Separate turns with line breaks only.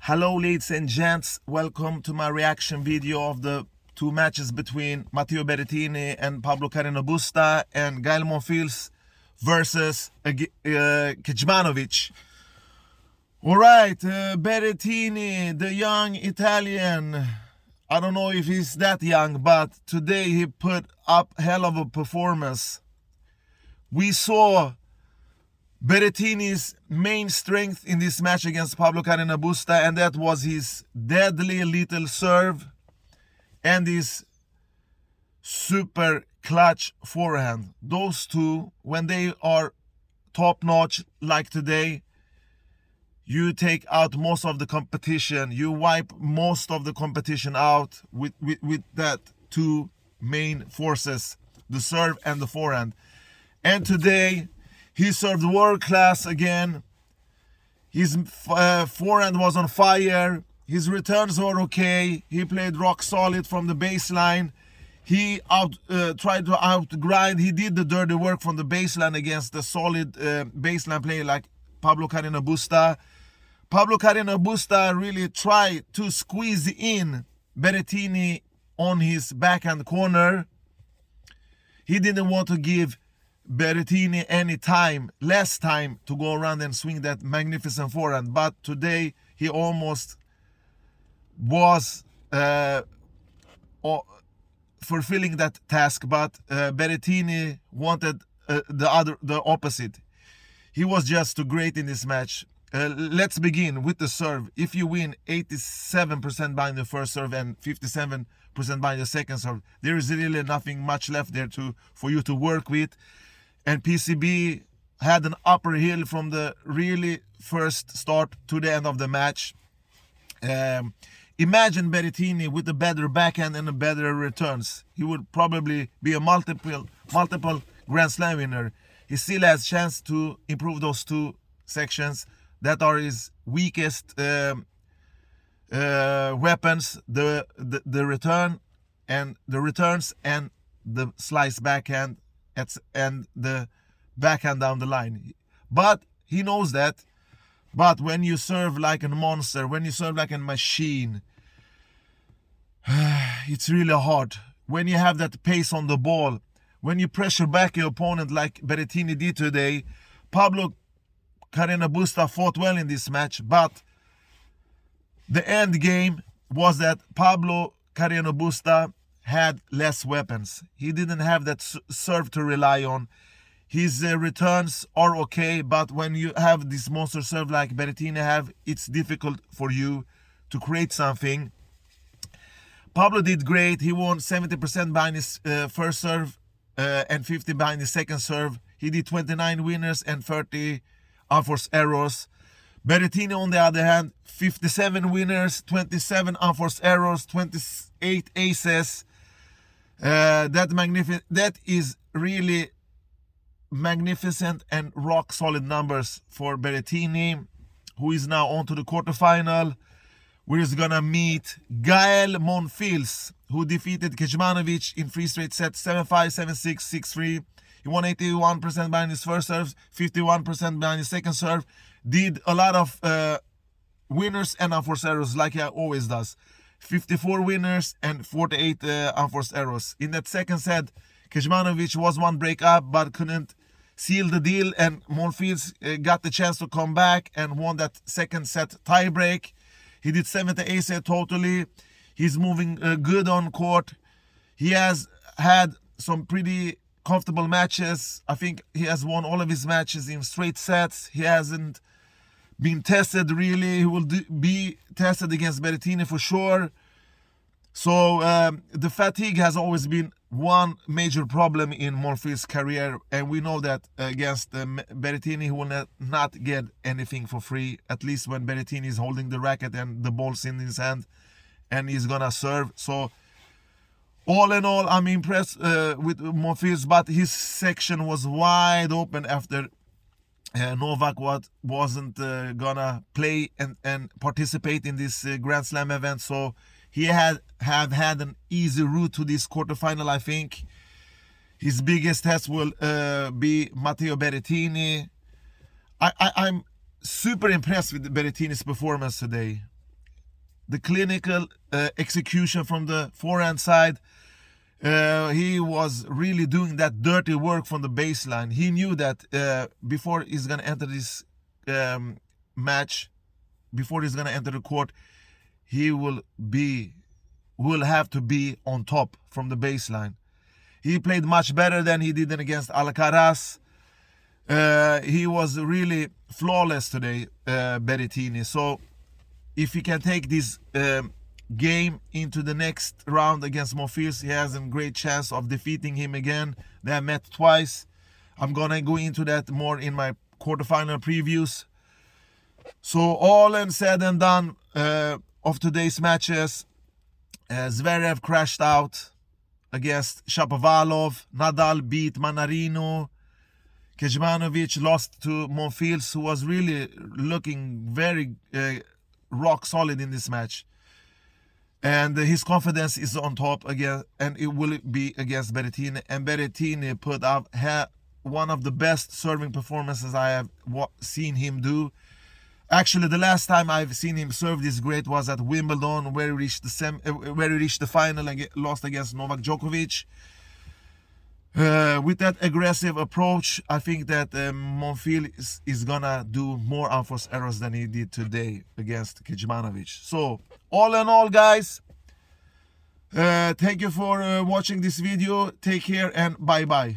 Hello ladies and gents, welcome to my reaction video of the two matches between Matteo Berrettini and Pablo Carreno Busta and Gael Monfils versus Kecmanovic. Alright, Berrettini, the young Italian, I don't know if he's that young, but today he put up hell of a performance. We saw Berrettini's main strength in this match against Pablo Carreno Busta, and that was his deadly little serve and his super clutch forehand. Those two, when they are top notch like today, you take out most of the competition. You wipe most of the competition out with that two main forces, the serve and the forehand. And today he served world class again. His forehand was on fire. His returns were okay. He played rock solid from the baseline. He tried to outgrind. He did the dirty work from the baseline against the solid baseline player like Pablo Carreno Busta. Pablo Carreno Busta really tried to squeeze in Berrettini on his backhand corner. He didn't want to give Berrettini any time, less time to go around and swing that magnificent forehand. But today he almost was fulfilling that task, but Berrettini wanted the opposite. He was just too great in this match. Let's begin with the serve. If you win 87% behind the first serve and 57% behind the second serve, there is really nothing much left there for you to work with. And PCB had an upper hill from the really first start to the end of the match. Imagine Berrettini with a better backhand and a better returns. He would probably be a multiple Grand Slam winner. He still has chance to improve those two sections that are his weakest weapons: the return and the returns and the slice backhand and the backhand down the line. But he knows that. But when you serve like a monster, when you serve like a machine, it's really hard. When you have that pace on the ball, when you pressure back your opponent like Berrettini did today. Pablo Carreno Busta fought well in this match, but the end game was that Pablo Carreno Busta had less weapons. He didn't have that serve to rely on. His returns are okay, but when you have this monster serve like Berrettini have, it's difficult for you to create something. Pablo did great. He won 70% behind his first serve and 50 behind his second serve. He did 29 winners and 30 unforced errors. Berrettini, on the other hand, 57 winners, 27 unforced errors, 28 aces. That is really magnificent and rock solid numbers for Berrettini, who is now on to the quarterfinal, where he's gonna meet Gael Monfils, who defeated Kecmanovic in 3 straight sets, 7-5, 7-6, 6-3. He won 81% behind his first serve, 51% behind his second serve. Did a lot of winners and unforced errors like he always does. 54 winners and 48 unforced errors. In that second set, Kecmanovic was one break up but couldn't seal the deal, and Monfils got the chance to come back and won that second set tie break. He did 70 ace totally. He's moving good on court. He has had some pretty comfortable matches. I think he has won all of his matches in straight sets. He hasn't been tested really. He will be tested against Berrettini for sure. So the fatigue has always been one major problem in Monfils' career, and we know that against Berrettini he will not get anything for free, at least when Berrettini is holding the racket and the ball's in his hand and he's gonna serve. So all in all, I'm impressed with Monfils, but his section was wide open after Novak wasn't gonna play and participate in this Grand Slam event. So he have had an easy route to this quarterfinal, I think. His biggest test will be Matteo Berrettini. I'm super impressed with Berrettini's performance today. the clinical execution from the forehand side. He was really doing that dirty work from the baseline. He knew that before he's gonna enter this match, before he's gonna enter the court, he will have to be on top from the baseline. He played much better than he did against Alcaraz. He was really flawless today, Berrettini. So if he can take this game into the next round against Monfils, he has a great chance of defeating him again. They have met twice. I'm gonna go into that more in my quarterfinal previews. So all said and done of today's matches, Zverev crashed out against Shapovalov. Nadal beat Manarino. Kecmanovic lost to Monfils, who was really looking very rock solid in this match. And his confidence is on top again, and it will be against Berrettini. And Berrettini put up one of the best serving performances I have seen him do. Actually, the last time I've seen him serve this great was at Wimbledon, where he reached the final and lost against Novak Djokovic. With that aggressive approach, I think that Monfils is gonna do more unforced errors than he did today against Kecmanovic. So, all in all, guys, thank you for watching this video. Take care and bye-bye.